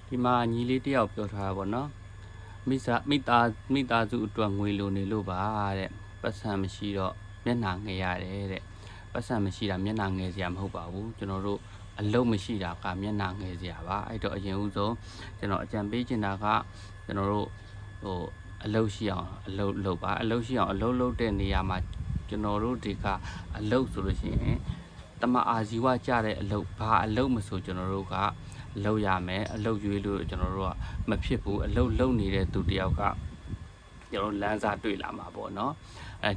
ဒီမှာညီလေးတယောက်ပြောထားတာပေါ့နော်မိသားစုအတွက်ငွေလိုနေလို့ပါတဲ့ပတ်စံမရှိတော့မျက်နှာငယ်ရတယ်တဲ့ပတ်စံမရှိတာမျက်နှာငယ်စရာမဟုတ်ပါဘူးကျွန်တော်တို့အလုပ်မရှိတာကမျက်နှာငယ်စရာပါအဲ့တော့အရင်ဦးဆုံးကျွန်တော်အကြံပေးချင်တာကကျွန်တော်တို့အလုပ်ရှိအောင်အလုပ်လုပ်ပါအလုပ်ရှိအောင်အလုပ်လုပ်တဲ့နေရာမှာကျွန်တော်တို့ဒီကအလုပ်ဆိုလို့ရှိရင်တမအာဇီဝကြတဲ့အလုပ်ဘာအလုပ်မဆိုကျွန်တော်တို့ကလုပ်ရမယ်အလုပ်ရွေးလို့ကျွန်တော်တို့ကမဖြစ်ဘူးအလုပ်လုပ်နေတဲ့သူတယောက်ကကျွန်တော်လမ်းစာတွေ့လာမှာပေါ့နော်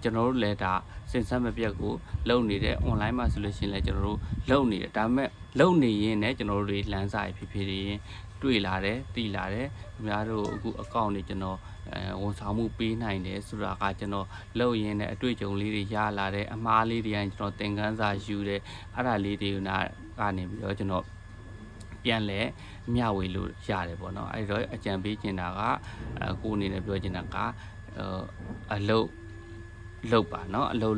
ကျွန်တော်တို့လည်းဒါစင်စမ်းမပြတ်ကိုလုပ်နေတဲ့ online မှာဆိုလို့ရှိရင်လည်းကျွန်တော်တို့လုပ်နေတယ်ဒါပေမဲ့လုပ်နေရင်လည်းကျွန်တော်တို့တွေလမ်းစာဖြစ်ဖြစ်ရင်တွေ့လာတယ်သိလာတယ်ခင်ဗျားတို့အခုအကောင့်တွေကျွန်တော်ဝန်ဆောင်မှုပေးနိုင်တယ်ဆိုတာကကျွန်တော်လုပ်ရင်းနဲ့အတွေ့အကြုံလေးတွေရလာတယ်အမှားလေးတွေကျွန်တော်သင်ခန်းစာယူတယ်အဲ့ဒါလေးတွေကနေပြီးတော့ကျွန်တော်ပြန်လဲမျှဝေလို့ရတယ်ပေါ့နော်အဲ့တော့အကြံပေးချင်တာကကိုအနေနဲ့ပြောချင်တာကအလုပ်ပါเนาะအလုပ်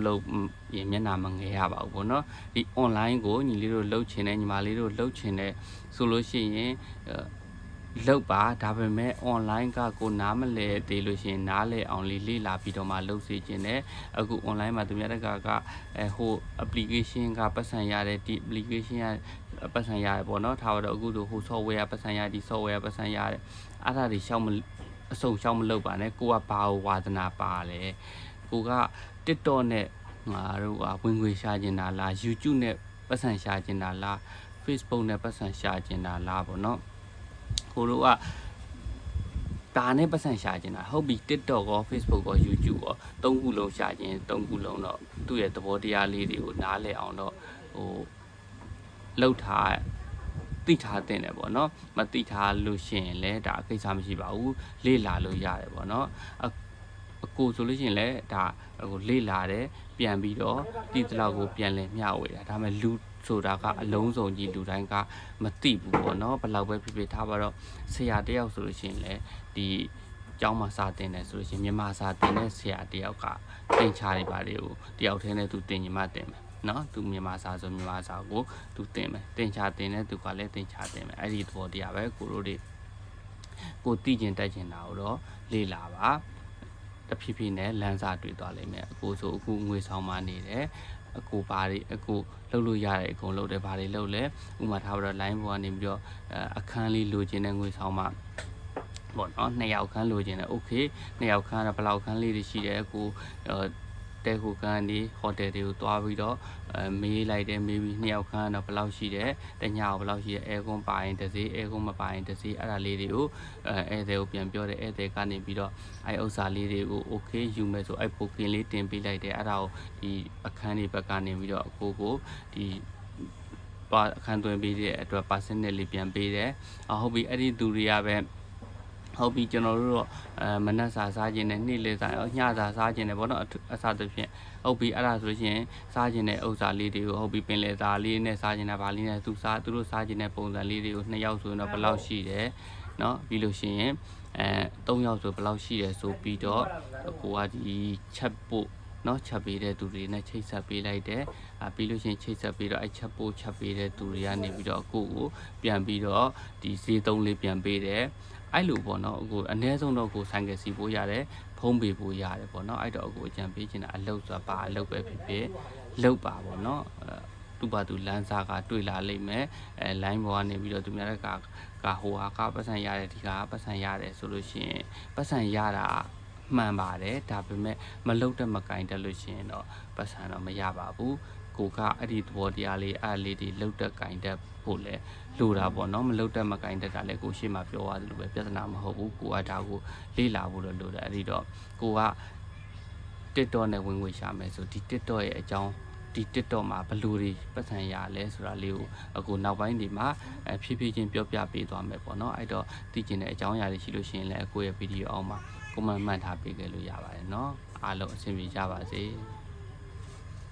ရင်မျက်နှာမငယ်ရပါဘူးပေါ့เนาะဒီ online ကိုညီလေးတို့လုပ်ချင်တယ်ညီမလေးတို့လုပ်ချင်တယ်ဆိုလို့ရှိရင်လုပ်ပါဒါပေမဲ့ online ကကိုနားမလဲသေးလို့ရှိရင်နားလဲအောင်လေးလေ့လာပြီးတော့မှလုပ်စေချင်တယ်အခု online မှာသူများတကဟို application ကပတ်စံရတယ်ဒီ application ကပတ်စံရတယ်ပေါ့နော်ထားတော့အခုဆိုဟို software ကပတ်စံရဒီ software ပတ်စံရတယ်အဲ့ဒါတွေရှောက်မအစုံရှောက်မလုပ်ပါနဲ့ကိုကဘာဝါသနာပါလဲကိုက TikTok နဲ့ငါတို့ကဝင်ငွေရှာကျင်တာလား YouTube နဲ့ပတ်စံရှာကျင်တာလား Facebook နဲ့ပတ်စံရှာကျင်တာလားပေါ့နော်ကိုတို့ကဒါနဲ့ပတ်စံရှာကျင်တာဟုတ်ပြီ TikTok ရော Facebook ရော YouTube ရောသုံးခုလုံးရှာကျင်သုံးခုလုံးတော့သူ့ရဲ့သဘောတရားလေးတွေကိုနားလည်အောင်တော့ဟိုလောက်ထားသိထားတဲ့တယ်ပေါ့နော်မသိထားလို့ရှိရင်လည်းဒါအကိစ္စမရှိပါဘူးလေ့လာလို့ရတယ်ပေါ့နော်အကိုဆိုလို့ရှိရင်လည်းဒါဟိုလေ့လာတယ်ပြန်ပြီးတော့ဒီတလောက်ကိုပြန်လဲမျှဝေတာဒါပေမဲ့လူဆိုတာကအလုံးစုံကြီးလူတိုင်းကမသိဘူးပေါ့နော်ဘယ်လောက်ပဲဖြစ်ဖြစ်ထားပါတော့ဆရာတယောက်ဆိုလို့ရှိရင်လည်းဒီကျောင်းမှာစာသင်တယ်ဆိုလို့ရှိရင်မြန်မာစာသင်တဲ့ဆရာတယောက်ကသင်ချတွေပါတယ်ကိုတယောက်တည်းနဲ့သူသင်ညီမသင်မယ်နော်သူမြန်မာစာဆိုမြန်မာစာကိုသူသင်မယ်သင်ချသင်တဲ့သူကလည်းသင်ချသင်မယ်အဲ့ဒီသဘောတရားပဲကိုတို့တွေကိုသိကျင်တက်ကျင်တာကိုတော့လေ့လာပါတဖြည်းဖြည်းနဲ့လမ်းစာတွေ့သွားလိမ့်မယ်အကိုဆိုအခုငွေဆောင်မှနေတယ်အကိုဘာတွေအကိုလှုပ်လို့ရတယ်အကုန်လှုပ်တယ်ဘာတွေလှုပ်လဲဥမာထားပြီးတော့ line ပေါ်ကနေပြီးတော့အခန်းလေးလိုချင်တဲ့ငွေဆောင်မှပေါ့နော်2ယောက်ခန်းလိုချင်တယ်โอเค2ယောက်ခန်းကတော့ဘယ်လောက်ခန်းလေးတွေရှိတယ်ကိုတဲခိုခန်းဒီဟိုတယ်တွေကိုတွားပြီးတော့မေးလိုက်တယ်မေးပြီး2ယောက်ခန်းတော့ဘယ်လောက်ရှိတယ်တညဘယ်လောက်ရှိတယ်အဲကွန်ပါရင်တစ်စီးအဲကွန်မပါရင်တစ်စီးအဲ့ဒါလေးတွေကိုဧည့်သည်ကိုပြန်ပြောတယ်ဧည့်သည်ကနေပြီးတော့အဲဥစ္စာလေးတွေကို okay ယူမယ်ဆိုအဲပိုကင်လေးတင်ပေးလိုက်တယ်အဲ့ဒါကိုဒီအခန်းတွေဘက်ကနေပြီးတော့အကိုကိုဒီအခန်းသွင်းပေးတဲ့အတွက် percentage လေးပြန်ပေးတယ်ဟုတ်ပြီအဲ့ဒီသူတွေကပဲဟုတ်ပြီကျွန်တော်တို့တော့မနက်စာစားခြင်းနဲ့နေ့လယ်စာညစာစားခြင်းနဲ့ပေါ့နော်အစားသဖြင့်ဟုတ်ပြီအဲ့ဒါဆိုလို့ရှိရင်စားခြင်းနဲ့ဥစ္စာလေးတွေကိုဟုတ်ပြီပင်လယ်စာလေးနဲ့စားခြင်းနဲ့ဗာလေးနဲ့သူတို့စားခြင်းနဲ့ပုံစံလေးတွေကို2ယောက်ဆိုရင်တော့ဘယ်လောက်ရှိတယ်เนาะပြီးလို့ရှိရင်3ယောက်ဆိုဘယ်လောက်ရှိတယ်ဆိုပြီးတော့ကိုကဒီချက်ပို့နော်ချက်ပေးတဲ့သူတွေနဲ့ချိတ်ဆက်ပေးလိုက်တယ်ပြီးလို့ရှိရင်ချိတ်ဆက်ပေးတော့ချက်ပို့ချက်ပေးတဲ့သူတွေကနေပြီးတော့အခုကိုပြန်ပြီးတော့ဒီဈေးသုံးလေးပြန်ပေးတယ်အဲ့လိုပေါ့နော်အခုအနည်းဆုံးတော့ကိုဆိုင်ကယ်စီပို့ရတယ်ဖုံးပေးဖို့ရတယ်ပေါ့နော်အဲ့တော့အခုအကြံပေးချင်တာအလုပ်ဆိုတာပါအလုပ်ပဲဖြစ်ဖြစ်လုပ်ပါပေါ့နော်သူ့ဘာသူလမ်းစာကတွေ့လာလိမ့်မယ်လိုင်းပေါ်ကနေပြီးတော့သူများကဟိုဟာကပတ်စံရတယ်ဒီကပတ်စံရတယ်ဆိုလို့ရှိရင်ပတ်စံရတာမှန်ပါတယ်ဒါပေမဲ့မလုတ်တဲ့မကင်တက်လို့ရှိရင်တော့ပတ်စံတော့မရပါဘူးကိုကအဲ့ဒီသဘောတရားလေးအဲ့လေးတွေလုတ်တဲ့ကင်တက်ဖို့လဲလိုတာပေါ့နော်မလုတ်တဲ့မကင်တက်တာလဲကိုရှေ့မှာပြောရတယ်လို့ပဲပြဿနာမဟုတ်ဘူးကိုကဒါကိုလေ့လာဖို့လိုတယ်အဲ့ဒီတော့ကိုက TikTok နဲ့ဝင်ငွေရှာမယ်ဆိုဒီ TikTok ရဲ့အကြောင်းဒီ TikTok မှာဘယ်လိုတွေပတ်စံရလဲဆိုတာလေးကိုအခုနောက်ပိုင်းဒီမှာဖြည်းဖြည်းချင်းပြောပြပေးသွားမယ်ပေါ့နော်အဲ့တော့သိကျင်တဲ့အကြောင်းအရာတွေရှိလို့ရှိရင်လည်းအကိုရဲ့ဗီဒီယိုအောက်မှာကွန်မန့်မှတ်ထားပေးခဲ့လို့ရပါတယ်เนาะအားလုံးအဆင်ပြေကြပါစေ